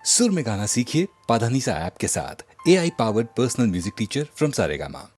सुर में गाना सीखिए पाधानीसा ऐप के साथ। AI powered personal music teacher from Saregama.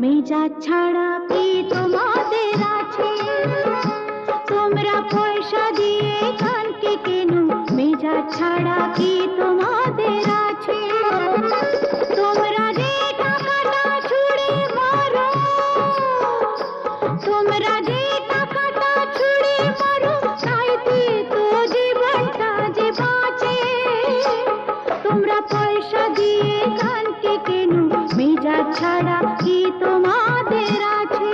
মেজাজ ছাড়া কি তোমাদের আছে? তোমরা পয়সা দিয়ে গানকে কেন, মেজাজ ছাড়া কি তোমাদের আছে? তোমরা যে টাকাটা ছুঁড়ে মারো, তোমরা যে টাকাটা ছুঁড়ে মারো, তাইতে তো জীবনটা যে বাঁচে। তোমরা পয়সা দিয়ে গানকে কেন, মেজাজ ছাড়া কি তোমাদের আছে?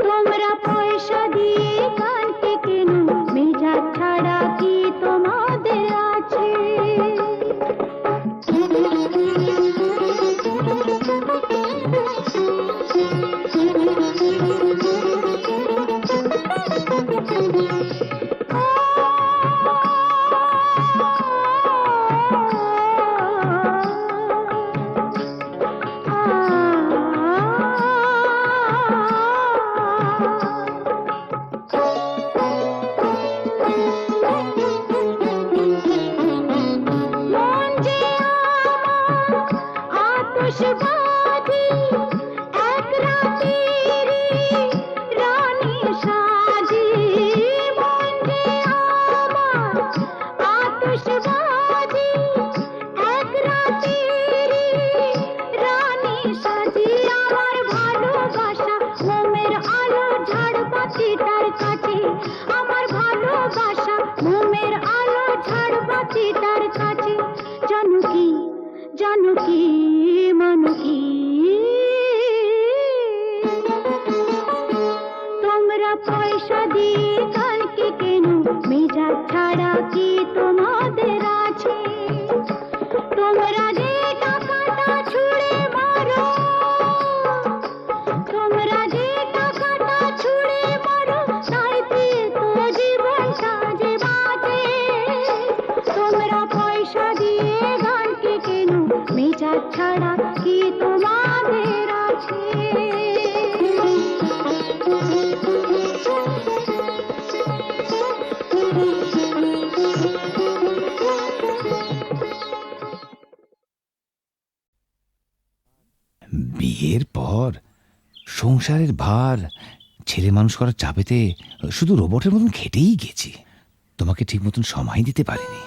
তোমরা পয়সা দিয়ে গানকে কেন, মেজাজ ছাড়া কি তোমাদের আছে? পয়সা দিয়ে গানকে কেন, মেজাজ ছাড়া কি তোমাদের আছে? তোমরা যে টাকাটা ছুঁড়ে মারো, তোমরা যে টাকাটা ছুঁড়ে মারো, তাইতে তো জীবনটা যে বাঁচে। তোমরা পয়সা দিয়ে গানকে কেন, মেজাজ ছাড়া কি তোমাদের আছে? বিয়ের পর সংসারের ভার, ছেলে মানুষ করার চাপেতে শুধু রোবটের মতন খেটেই গেছি। তোমাকে ঠিক মতন সময় দিতে পারিনি।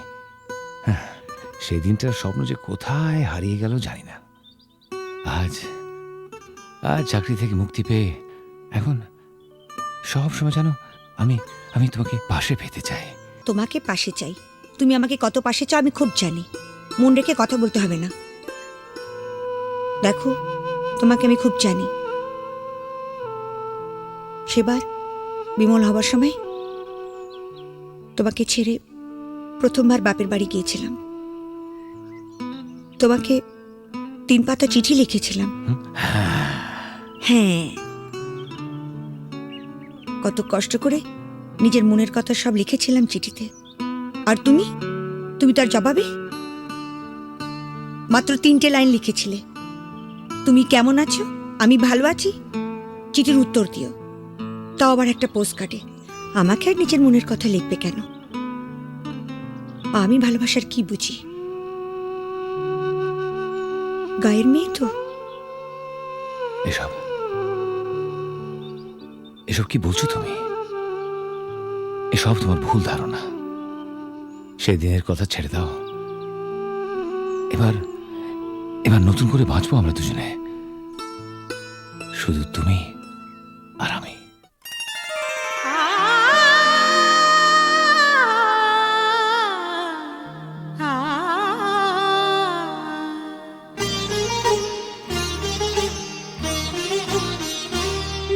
সেই দিনটার স্বপ্ন যে কোথায় হারিয়ে গেল জানি না। আজ চাকরি থেকে মুক্তি পেয়ে এখন সব সময় জানো আমি আমি তোমাকে পাশে পেতে চাই। তোমাকে পাশে চাই? তুমি আমাকে কত পাশে চাও আমি খুব জানি। মন রেখে কথা বলতে হবে না। দেখো, তোমাকে আমি খুব জানি। সেবার বিমল হবার সময় তোমাকে ছেড়ে প্রথমবার বাপের বাড়ি গিয়েছিলাম। তোমাকে 3 পাতা চিঠি লিখেছিলাম। হ্যাঁ, কত কষ্ট করে নিজের মনের কথা সব লিখেছিলাম চিঠিতে। আর তুমি তার জবাবে মাত্র 3টে লাইন লিখেছিলে, তুমি কেমন আছো, আমি ভালো আছি, চিঠির উত্তর দিও। তাও আবার একটা পোস্ট কার্ডে। আমাকে আর নিজের মনের কথা লিখবে কেন? আমি ভালোবাসার কি বুঝি? গায়ের মেয়ে তো। এসব কি বলছো তুমি? এসব তোমার ভুল ধারণা। সেদিনের কথা ছেড়ে দাও। এবার আর নতুন করে বাঁচবো আমরা দুজনে, শুধু তুমি আর আমি।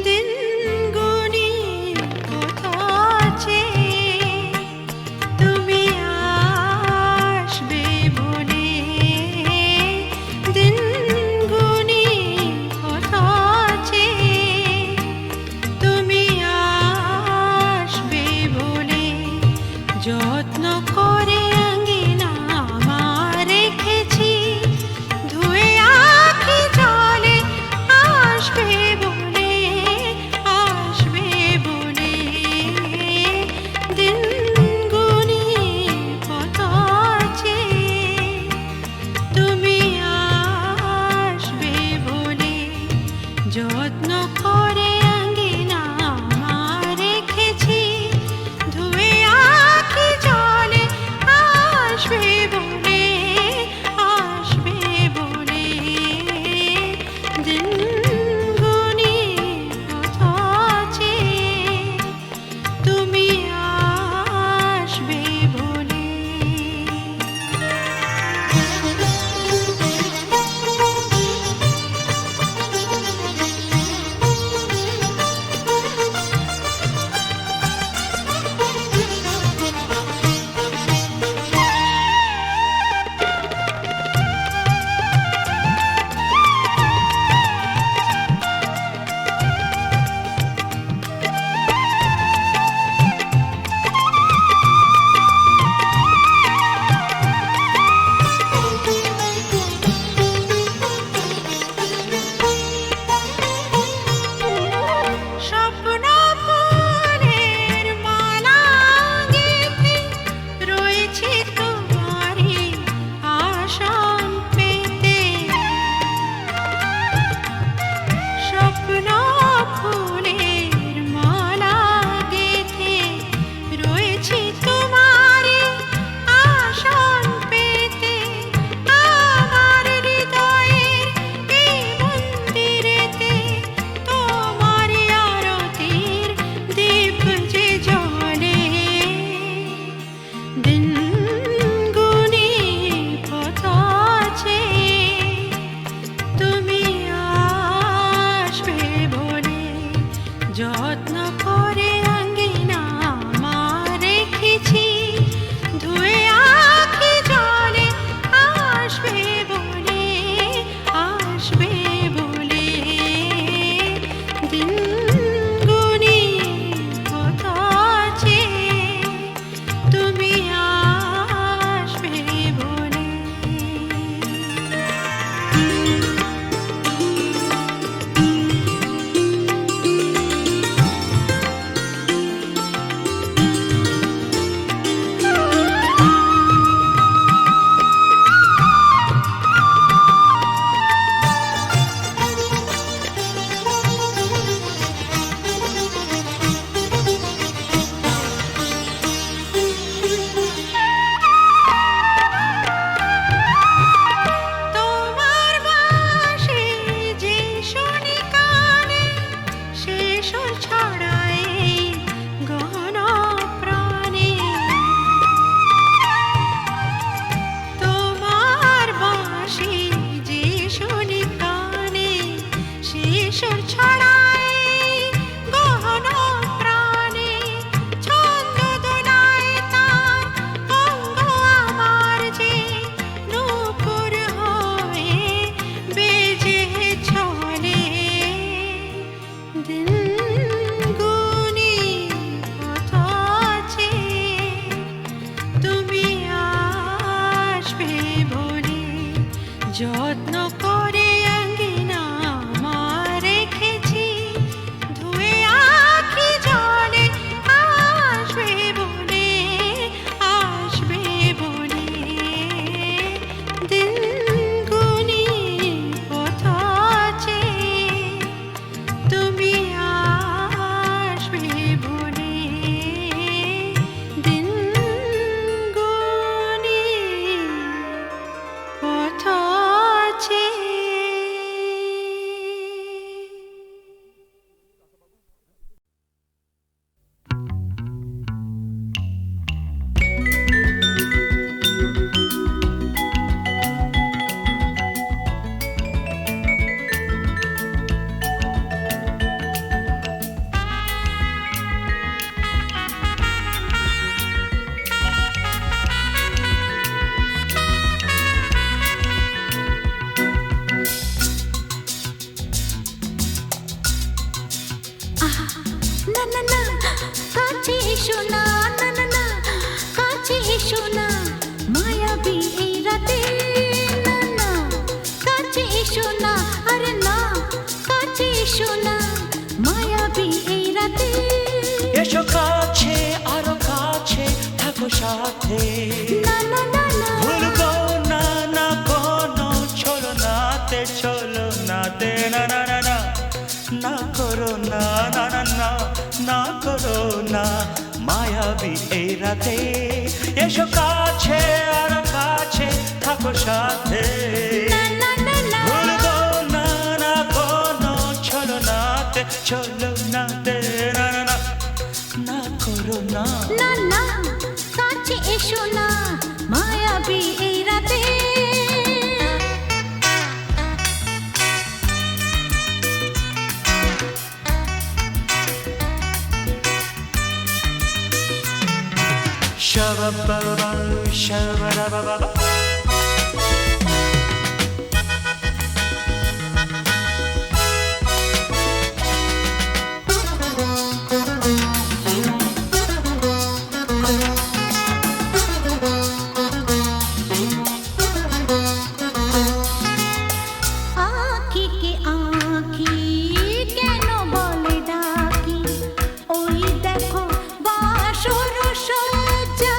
দিন গুনি কোথাছে তুমি আসবে বলে, দিন গুনি কোথাছে তুমি আসবে বলে, যত্ন করে আঙ্গিনা আমার রেখেছি ধুয়ে আখি জলে, আসবে বলে, আসবে বলে, দিন গুনি কত আছে তুমি আসবে বলে, যত্ন করে আঙ্গিনা আমার রেখেছি ধুয়ে আখি জলে, আসবে বলে, আসবে বলে, দিন গুনি কত আছে তুমি আসবে বলে। স্বপ্ন ফুলের মালা গেঁথে রয়েছে তোমারই আসন পেতে, স্বপ্ন ফুলের মালা গেঁথে রয়েছে তোমারই আসন পেতে, আমার হৃদয়ের এই মন্দিরেতে তোমারই আরতির দীপ যে জ্বলে, দিন গুনি কত আছে তুমি আসবে বলে, যত্ন করে আঙ্গিনা আমার রেখেছি ধুয়ে আখি জলে, আসবে বলে, আসবে বলে, দিন গুনি কত আছে তুমি আসবে বলে। তোমার বাঁশি যে শুনি কানে, সে সুর ছড়ায় গহন প্রাণে, তোমার বাঁশি যে শুনি কানে, সে সুর ছড়ায় গহন প্রাণে, ছন্দ দোলায় তার অঙ্গ আমার যে নূপুর হয়ে বেজে চলে, দিন গুনি কত আছে তুমি আসবে বলে, যত্ন করে আঙ্গিনা আমার রেখেছি ধুয়ে আখি জলে, আসবে বলে, আসবে বলে, দিন গুনি কত আছে তুমি আসবে বলে, দিন গুনি কত আছে। সাথে না না না না ভুলবো না না কোনো ছলনাতে ছলনাতে না না না না না করো না না না না না করো না মায়াবী এই রাতে এসো কাছে আর কাছে থাকো সাথে না না না ভুলবো না না কোনো ছলনাতে ছলনাতে না না না না করো না না না কাছে এসো না মায়াবী এই রাতে Shabba-ba-ba, shabba-da-ba-ba-ba. আঁখিকে আঁখি কেন বলে ডাকি ওই দেখো বাসর সজ্জা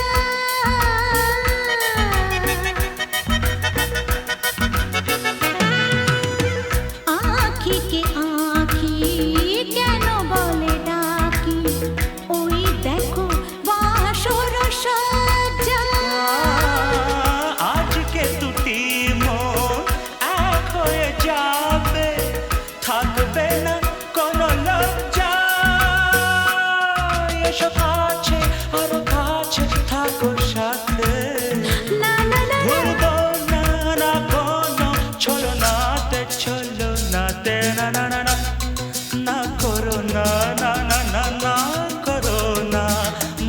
আঁখিকে আঁখি কেন বলে ডাকি ওই দেখো বাসর সজ্জা আজকে দুটি মন এক হয়ে যাবে থাকবে না কোনো লজ্জা এসো কাছে আরো কাছে থাকো সাথে না না না ভুলবো না না কোনো ছলনাতে ছলনাতে না না না না না করো না না না না না করো না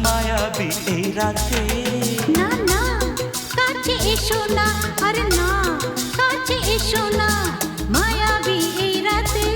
মায়াবী এই রাতে না না কাছে এসো না আরে না কাছে এসো না মায়াবী এই রাতে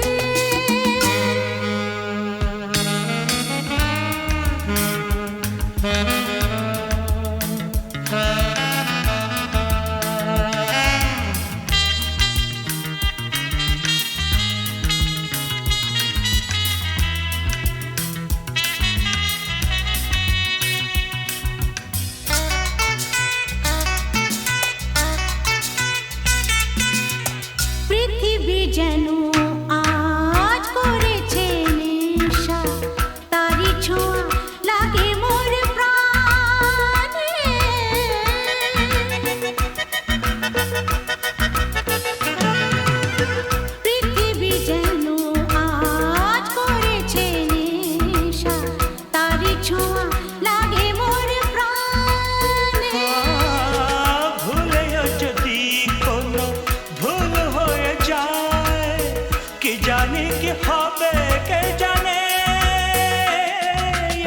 পৃথিবী যেন আজ করেছে নেশা তারি ছোঁয়া লাগে মোর প্রাণে পৃথিবী যেন আজ করেছে নেশা তারি ছোঁয়া লাগে মোর প্রাণে ভুলেও যদি কোনো ভুল হয়ে যায় কি জানি কি হবে কে জানে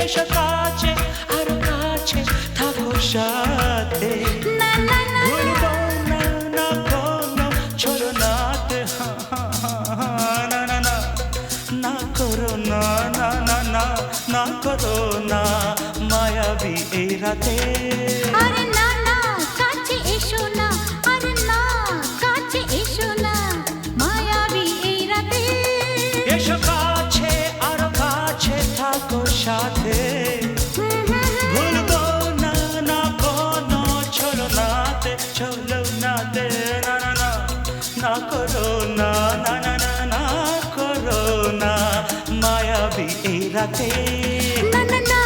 এসো কাছে আর কাছে থাকো সাথে না না না ভুলবো না না কোনো ছলনাতে না না না না করো না না না না না করো না মায়াবী এই রাতে আরে না না কাছে এসো না আরে না কাছে এসো না মায়াবী এই রাতে এসো কাছে আর কাছে থাকো সাথে ভুলবো না না কোনো ছলনাতে ছলনাতে না না না না করো না না না না না করো না মায়াবী এই রাতে না না না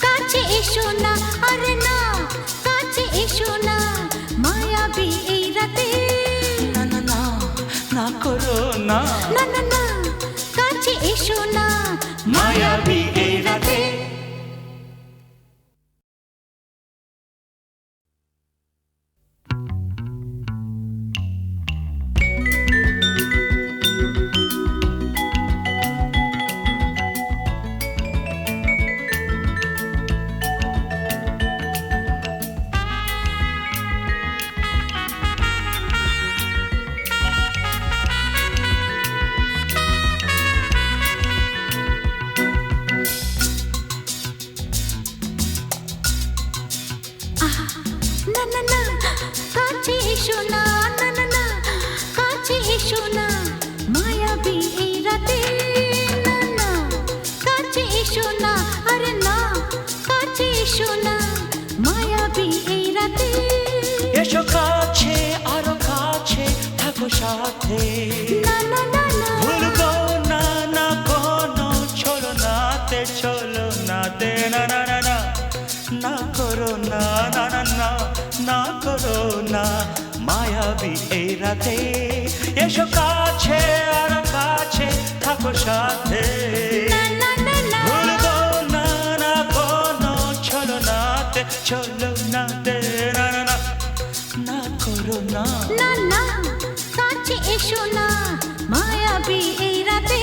কাছে এসো না আরে না কাছে এসো না মায়াবী এই রাতে না না না না করো না না না না কাছে এসো না মায়াবী এই রাতে না না না কাছে এসো না না না না কাছে এসো না মায়াবী এই রাতে না না কাছে এসো না আরে না কাছে এসো না মায়া এসো কাছে আরো কাছে থাকো সাথে না না না না ভুলবো না না কোনো চলো নাতে না না না না না করো না না না না না করো না মায়াবী এই রাতে এসো কাছে আর কাছে থাকো সাথে না না না না ভুলবো না না কোনো চলো নাতে না না না না করো না না না কাছে এসো না মায়াবী এই রাতে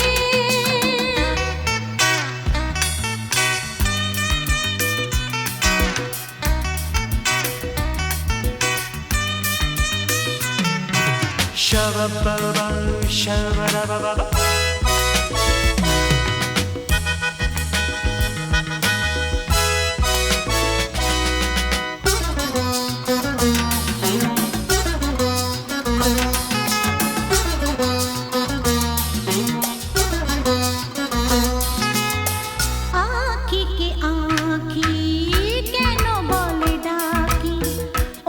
Shabba-ba-ba, shabba-da-ba-ba-ba. আঁখি কে আঁখি কেন বলে ডাকি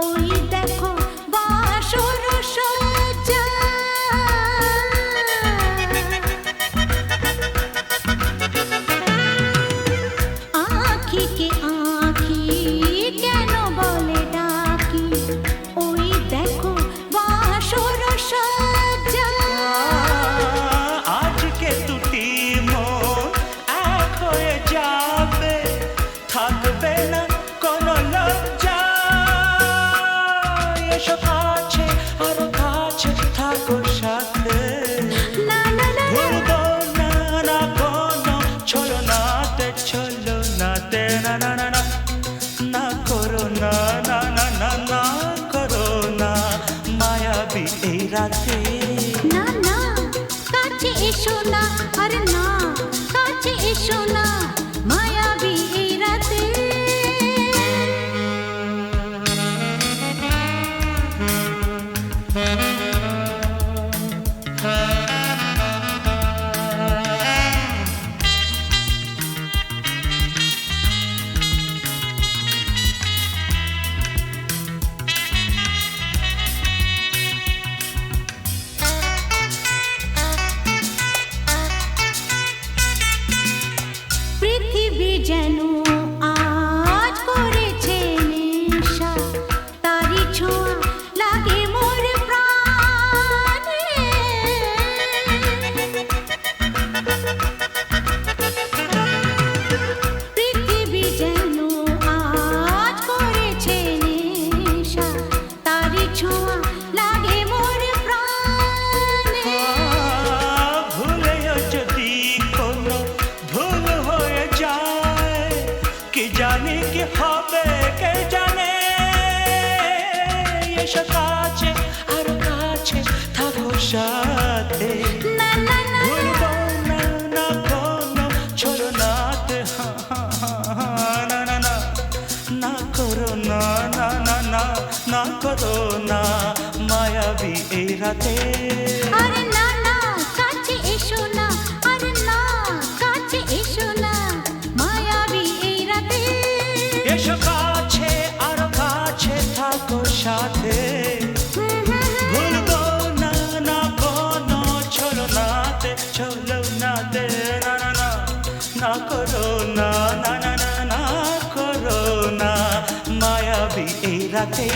ওই দেখো বাসর সজ্জা আঁখি কে আঁখি কেন বলে ডাকি ওই দেখো বাসর সজ্জা আজকে দুটি মন এক হয়ে যাবে থাকবে না কোনো লজ্জা এসো কাছে আরো কাছে থাকো সাথে না না না ভুলবো না না কোনো চলো নাতে না না না না না করো না না না না না করো না মায়াবী এই রাতে না না কাছে এসো না আরে না কাছে এসো না মায়াবী এই রাতে পৃথিবী যেন আজ করেছে নেশা তারি ছোঁয়া লাগে মোর প্রাণে পৃথিবী যেন আজ করেছে নেশা তারি ছোঁয়া লাগে মোর প্রাণে ভুলেও যদি কোনো ভুল হয়ে যায় কি জানি কি হবে কে জানে এসো কাছে আর কাছে থাকো সাথে না না না ভুলবো না না কোনো চলো নাতে না না না না করো না না না না না করো না মায়াবী এই রাতে আরে না না কাছে এসো না আরে না কাছে এসো না মায়াবী এই রাতে এসো কাছে আর কাছে থাকো সাথে ভুলবো না না কোনো চলো নাতে না না না না করো না না না না না করো না মায়াবী এই রাতে